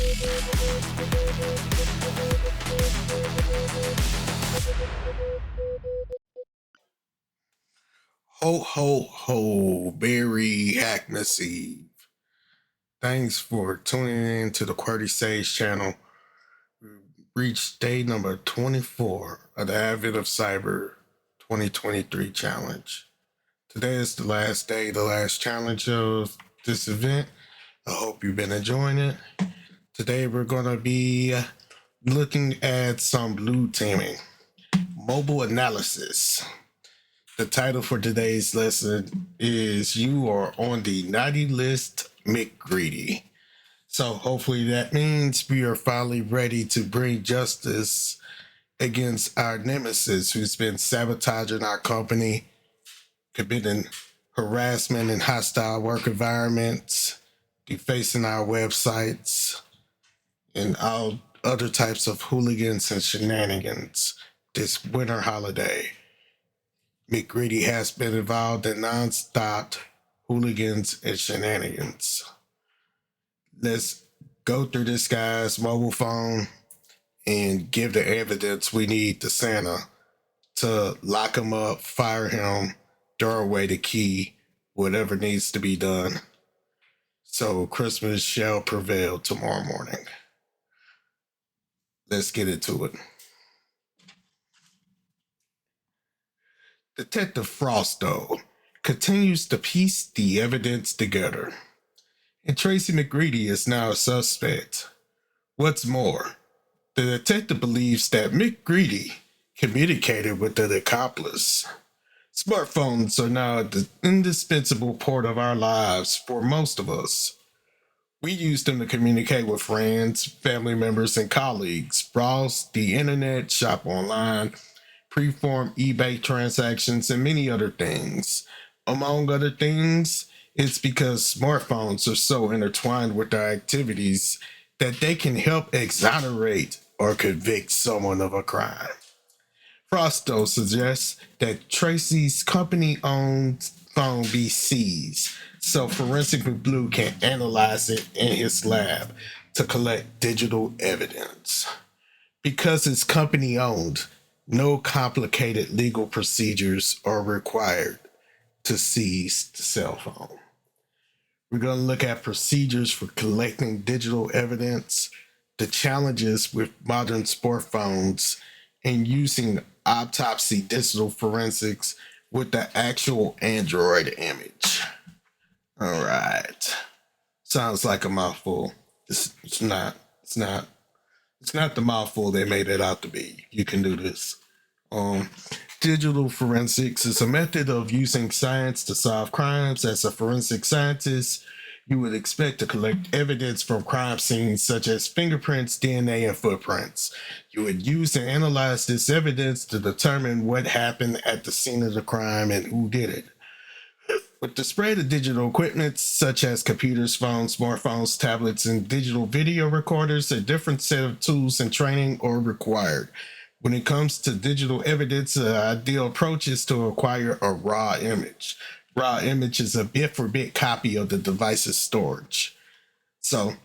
Ho, ho, ho, Merry Hackmas Eve. Thanks for tuning in to the QWERTY Sage channel. We reached day number 24 of the Advent of Cyber 2023 challenge. Today is the last day, the last challenge of this event. I hope you've been enjoying it. Today we're going to be looking at some blue teaming, mobile analysis. The title for today's lesson is You Are on the Naughty List, McGreedy. So hopefully that means we are finally ready to bring justice against our nemesis who's been sabotaging our company, committing harassment in hostile work environments, defacing our websites, and all other types of hooligans and shenanigans this winter holiday. McGreedy has been involved in non-stop hooligans and shenanigans. Let's go through this guy's mobile phone and give the evidence we need to Santa to lock him up, fire him, throw away the key, whatever needs to be done, so Christmas shall prevail tomorrow morning. Let's get into it. Detective Frosto continues to piece the evidence together, and Tracy McGreedy is now a suspect. What's more, the detective believes that McGreedy communicated with an accomplice. Smartphones are now the indispensable part of our lives for most of us. We use them to communicate with friends, family members, and colleagues, browse the internet, shop online, perform eBay transactions, and many other things. Among other things, it's because smartphones are so intertwined with our activities that they can help exonerate or convict someone of a crime. Frosto suggests that Tracy's company-owned phone be seized so Forensic Blue can analyze it in his lab to collect digital evidence. Because it's company-owned, no complicated legal procedures are required to seize the cell phone. We're going to look at procedures for collecting digital evidence, the challenges with modern smartphones, and using autopsy digital forensics with the actual Android image. All right. Sounds like a mouthful. It's not the mouthful they made it out to be. You can do this. Digital forensics is a method of using science to solve crimes. As a forensic scientist, you would expect to collect evidence from crime scenes such as fingerprints, DNA, and footprints. You would use and analyze this evidence to determine what happened at the scene of the crime and who did it. With the spread of digital equipment such as computers, phones, smartphones, tablets, and digital video recorders, a different set of tools and training are required. When it comes to digital evidence, the ideal approach is to acquire a raw image. Raw image is a bit-for-bit copy of the device's storage. So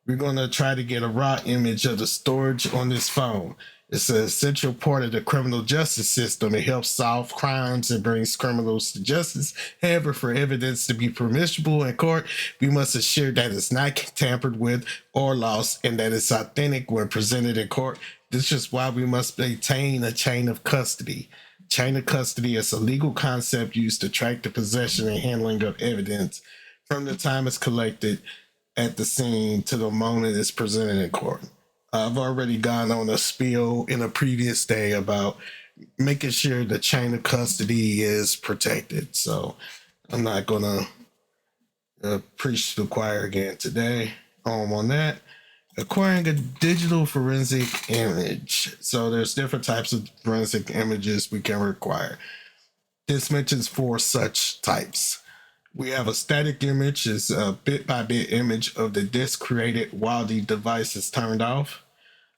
we're going to try to get a raw image of the storage on this phone. It's an essential part of the criminal justice system. It helps solve crimes and brings criminals to justice. However, for evidence to be permissible in court, we must assure that it's not tampered with or lost and that it's authentic when presented in court. This is why we must maintain a chain of custody. Chain of custody is a legal concept used to track the possession and handling of evidence from the time it's collected at the scene to the moment it's presented in court. I've already gone on a spiel in a previous day about making sure the chain of custody is protected. So I'm not going to preach to the choir again today on that. Acquiring a digital forensic image. So there's different types of forensic images we can require. This mentions 4 such types. We have a static image, is a bit-by-bit image of the disk created while the device is turned off.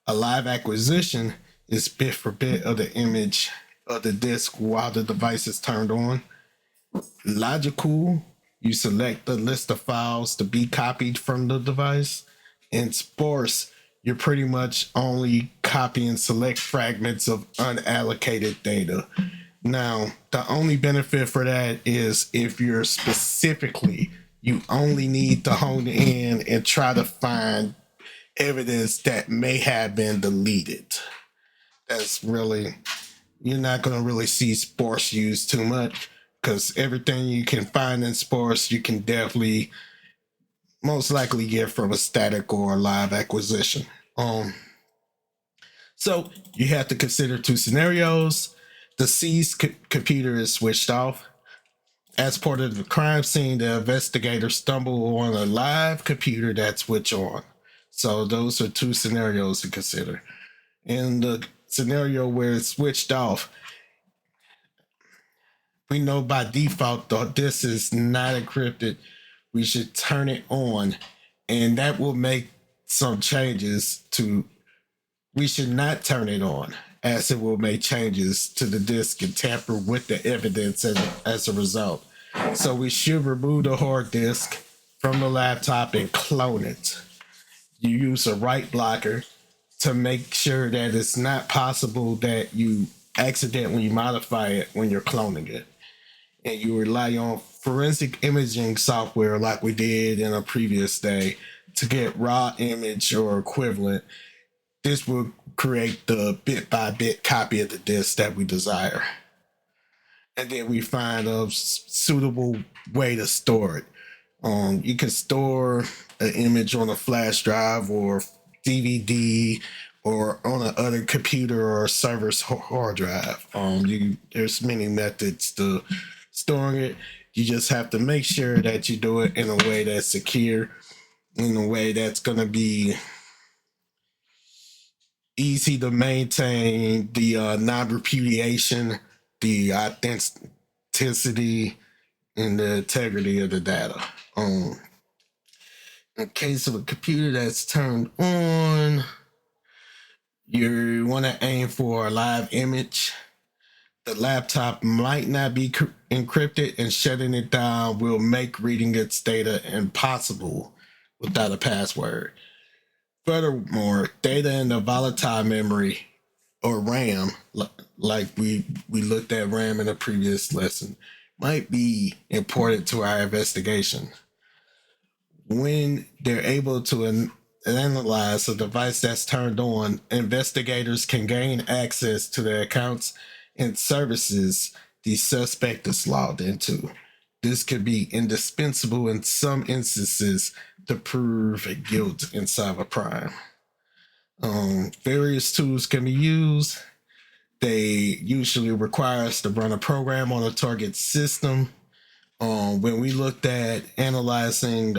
A live acquisition is bit for bit of the image of the disk while the device is turned on. Logical, you select the list of files to be copied from the device. In sparse, you're pretty much only copying select fragments of unallocated data. Now, the only benefit for that is if you're specifically, you only need to hone in and try to find evidence that may have been deleted. That's really, you're not going to really see sparse used too much because everything you can find in sparse, you can definitely most likely get from a static or live acquisition. So you have to consider two scenarios. The seized computer is switched off. As part of the crime scene, the investigators stumble on a live computer that's switched on. So those are two scenarios to consider. In the scenario where it's switched off, we know by default that this is not encrypted. We should turn it on, and that will make some changes to. We should not turn it on, as it will make changes to the disk and tamper with the evidence as a result. So we should remove the hard disk from the laptop and clone it. You use a write blocker to make sure that it's not possible that you accidentally modify it when you're cloning it. And you rely on forensic imaging software like we did in a previous day to get raw image or equivalent. This will create the bit by bit copy of the disk that we desire. And then we find a suitable way to store it. You can store an image on a flash drive or DVD or on an other computer or server's hard drive. There's many methods to storing it. You just have to make sure that you do it in a way that's secure, in a way that's going to be easy to maintain, the non-repudiation, the authenticity, and the integrity of the data. In case of a computer that's turned on, you want to aim for a live image. The laptop might not be encrypted, and shutting it down will make reading its data impossible without a password. Furthermore, data in the volatile memory or RAM, like we looked at RAM in a previous lesson, might be important to our investigation. When they're able to analyze a device that's turned on, investigators can gain access to the accounts and services the suspect is logged into. This could be indispensable in some instances to prove guilt in cybercrime. Various tools can be used. They usually require us to run a program on a target system. When we looked at analyzing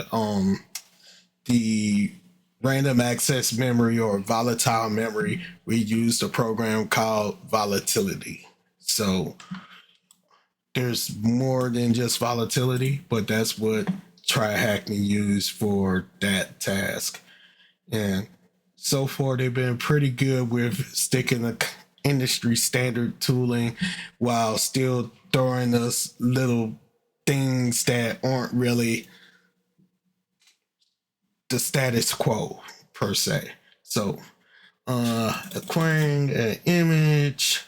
the random access memory or volatile memory, we used a program called volatility. So there's more than just volatility, but that's what TryHackMe used for that task. And so far, they've been pretty good with sticking to industry standard tooling while still throwing us little things that aren't really the status quo per se. So acquiring an image.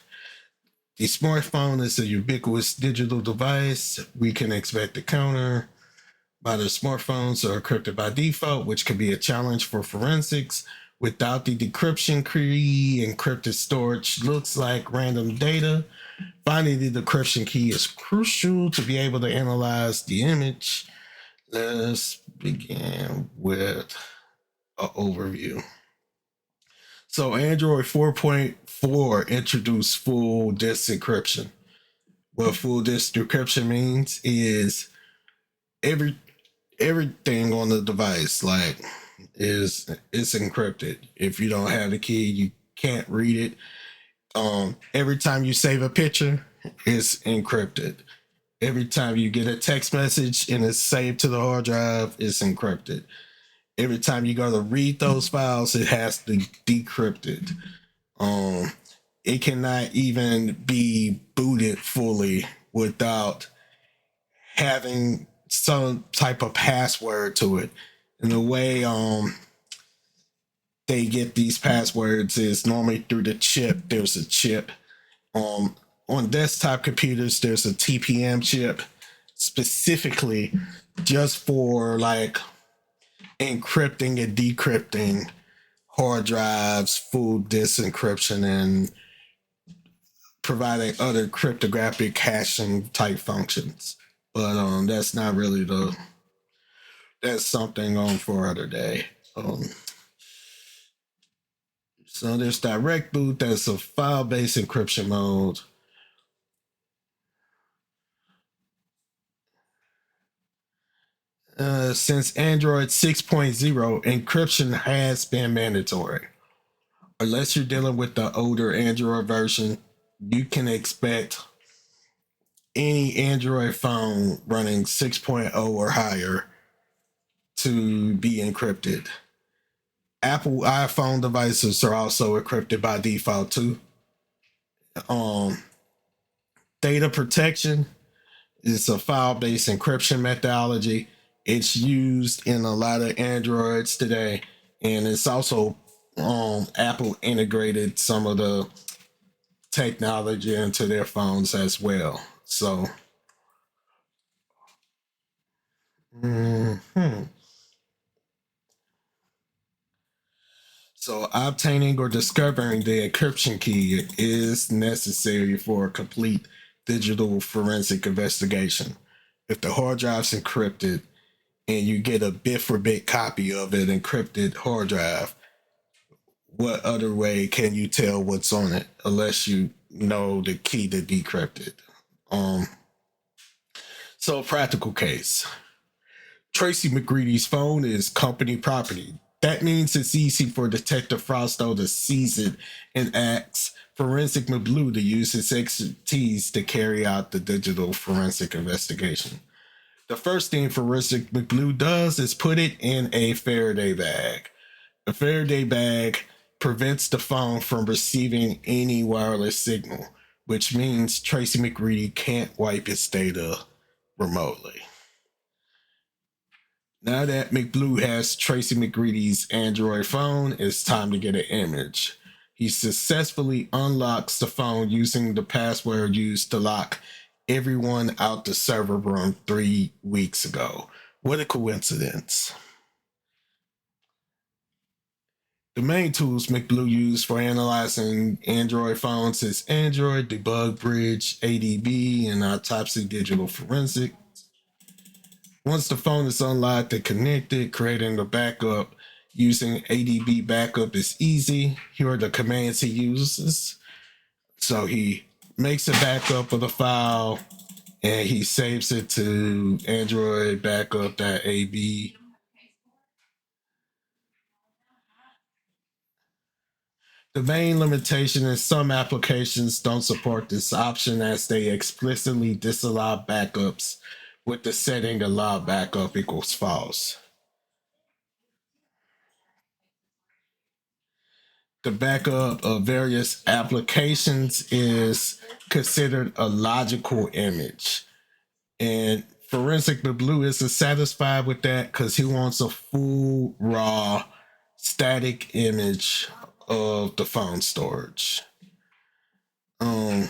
The smartphone is a ubiquitous digital device. We can expect a counter. Modern smartphones are encrypted by default, which can be a challenge for forensics. Without the decryption key, encrypted storage looks like random data. Finding the decryption key is crucial to be able to analyze the image. Let's begin with an overview. So Android 4.4 introduced full disk encryption. What full disk decryption means is everything on the device is encrypted. If you don't have the key, you can't read it. Every time you save a picture, it's encrypted. Every time you get a text message and it's saved to the hard drive, it's encrypted. Every time you go to read those files, it has to decrypt it. It cannot even be booted fully without having some type of password to it. In a way, they get these passwords is normally through the chip. There's a chip. On desktop computers, there's a TPM chip specifically just for like encrypting and decrypting hard drives, full disk encryption, and providing other cryptographic hashing type functions. But that's not really that's something on for other day. So there's direct boot, that's a file-based encryption mode. Since Android 6.0, encryption has been mandatory. Unless you're dealing with the older Android version, you can expect any Android phone running 6.0 or higher to be encrypted. Apple iPhone devices are also encrypted by default too. Um, Data protection is a file-based encryption methodology. It's used in a lot of Androids today, and it's also Apple integrated some of the technology into their phones as well. So, mhm. So obtaining or discovering the encryption key is necessary for a complete digital forensic investigation. If the hard drive's encrypted and you get a bit for bit copy of an encrypted hard drive, what other way can you tell what's on it unless you know the key to decrypt it? Um, so, practical case. Tracy McGreedy's phone is company property. That means it's easy for Detective Frosto to seize it and ask Forensic McBlue to use his expertise to carry out the digital forensic investigation. The first thing Forensic McBlue does is put it in a Faraday bag. A Faraday bag prevents the phone from receiving any wireless signal, which means Tracy McGreedy can't wipe its data remotely. Now that McBlue has Tracy McGreedy's Android phone, it's time to get an image. He successfully unlocks the phone using the password used to lock everyone out the server room 3 weeks ago. What a coincidence. The main tools McBlue used for analyzing Android phones is Android Debug Bridge, ADB, and Autopsy Digital Forensic. Once the phone is unlocked and connected, creating the backup using ADB backup is easy. Here are the commands he uses. So he makes a backup of the file and he saves it to Android backup.ab. The main limitation is some applications don't support this option as they explicitly disallow backups with the setting allow backup equals false. The backup of various applications is considered a logical image. And Forensic the Blue isn't satisfied with that because he wants a full, raw, static image of the phone storage. Um,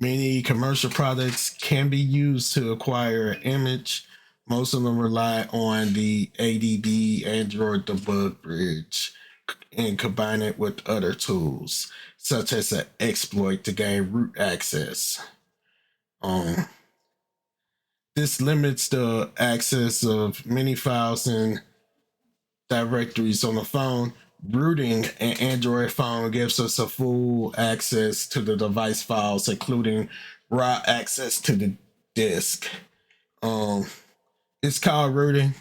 Many commercial products can be used to acquire an image. Most of them rely on the ADB Android Debug Bridge and combine it with other tools, such as an exploit to gain root access. Um, this limits the access of many files and directories on the phone. Rooting an Android phone gives us a full access to the device files, including raw access to the disk. Um, it's called rooting.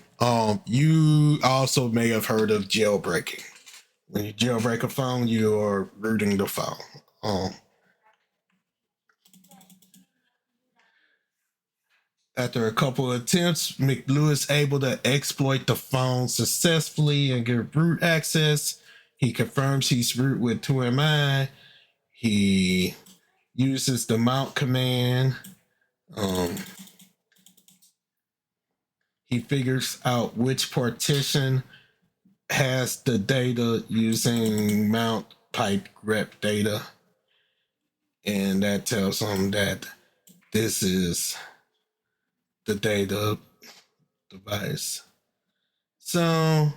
You also may have heard of jailbreaking. When you jailbreak a phone, you are rooting the phone. Um, After a couple of attempts, McBlue is able to exploit the phone successfully and get root access. He confirms he's root with 2MI. He uses the mount command. Um, he figures out which partition has the data using mount pipe grep data, and that tells him that this is the data device. So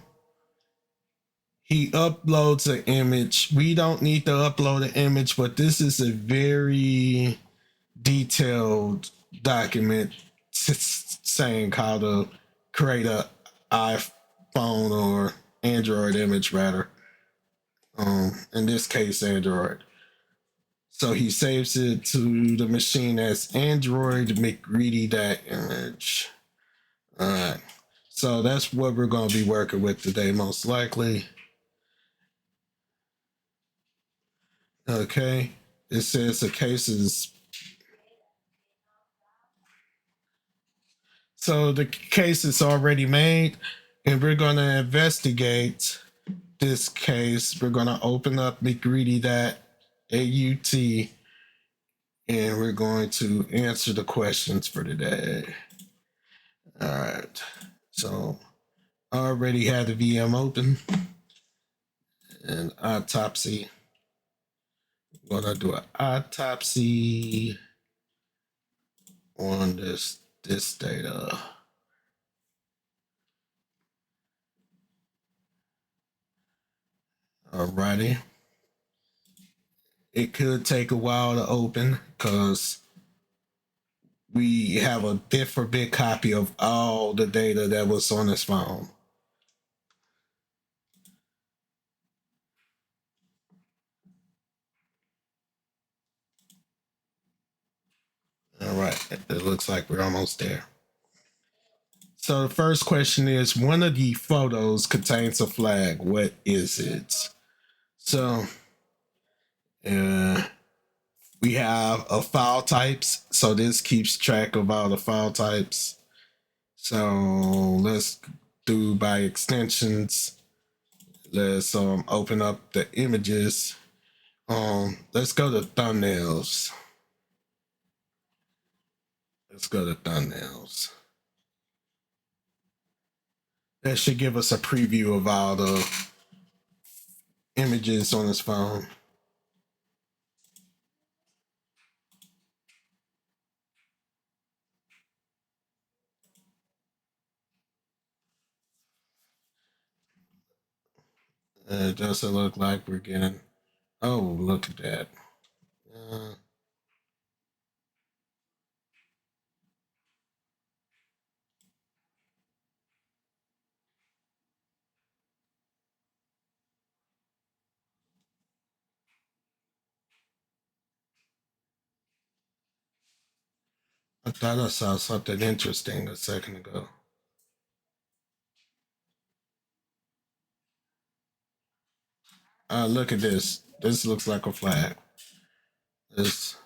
he uploads an image. We don't need to upload an image, but this is a very detailed document saying how to create a iPhone or Android image, rather. In this case, Android. So he saves it to the machine as Android McGreedy.image. All right. So that's what we're going to be working with today, most likely. Okay. It says the case is. So the case is already made, and we're going to investigate this case. We're going to open up McGreedy.aut, and we're going to answer the questions for today. All right. So I already had the VM open, and autopsy. I'm going to do an autopsy on this data. Alrighty. It could take a while to open because we have a bit for bit copy of all the data that was on his phone. All right, it looks like we're almost there. So the first question is, one of the photos contains a flag. What is it? So we have a file types. So this keeps track of all the file types. So let's do by extensions. Let's open up the images. Let's go to thumbnails. Let's go to thumbnails. That should give us a preview of all the images on his phone. It doesn't look like we're getting. Oh, look at that. I thought I saw something interesting a second ago. Look at this. This looks like a flag. This.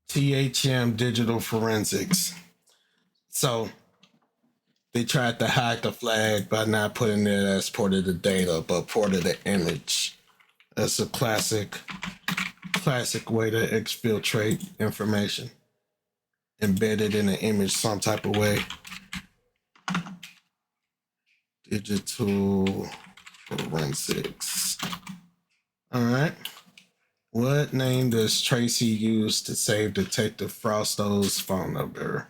THM Digital Forensics. So they tried to hide the flag by not putting it as part of the data, but part of the image. That's a classic way to exfiltrate information. Embed it in an image some type of way. Digital forensics. All right. What name does Tracy use to save Detective Frosto's phone number?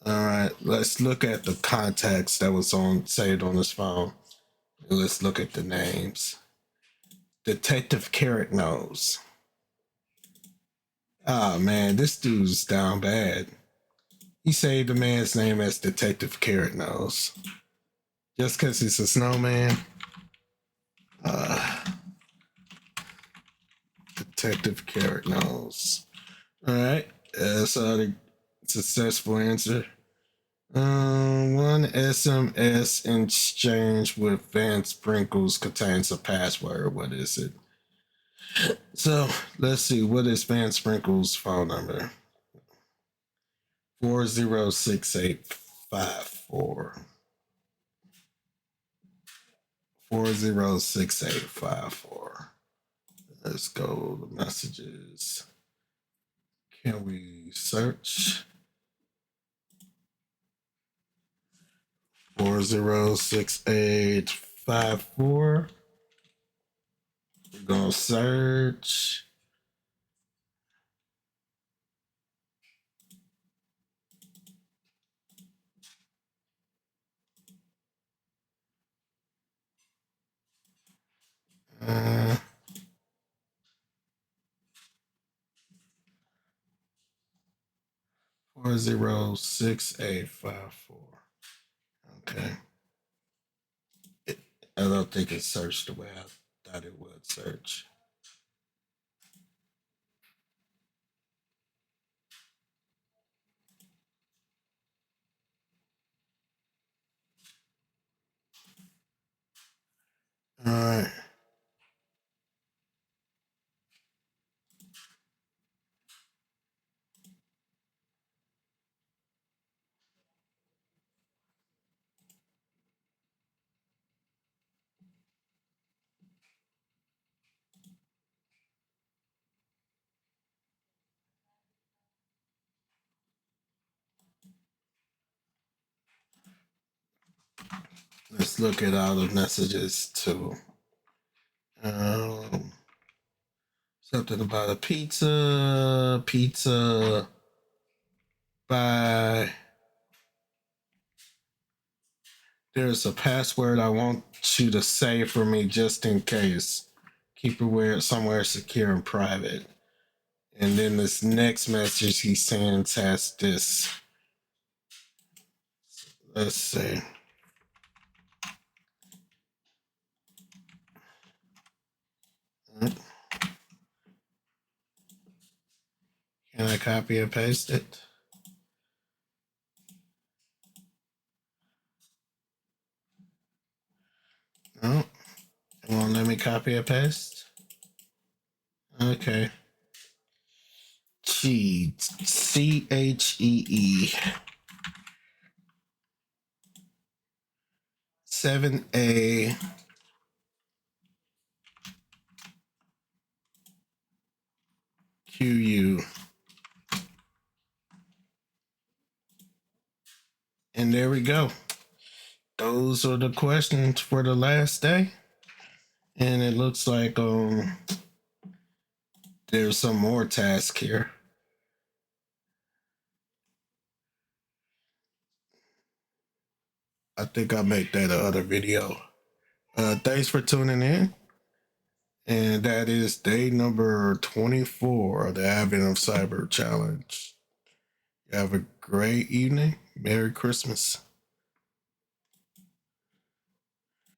All right. Let's look at the contacts that was saved on his phone. Let's look at the names. Detective Carrot Nose. Ah, man, this dude's down bad. He saved the man's name as Detective Carrot Nose. Just because he's a snowman. Detective Carrot Nose. All right. So the successful answer. One SMS exchange with Van Sprinkles contains a password. What is it? So let's see. What is Van Sprinkles' phone number? 406854. 406854. Let's go to messages. Can we search 406854. We're gonna search 406854. Okay. I don't think it searched the way I thought it would search. All right. Let's look at all the messages too. Something about a pizza by. There's a password I want you to say for me just in case. Keep it somewhere secure and private. And then this next message he sends has this. Let's see. Can I copy and paste it? No. It won't let me copy and paste? Okay. CHEE 7A QU. And there we go. Those are the questions for the last day. And it looks like there's some more tasks here. I think I'll make that another video. Thanks for tuning in. And that is day number 24 of the Advent of Cyber Challenge. You have a great evening. Merry Christmas.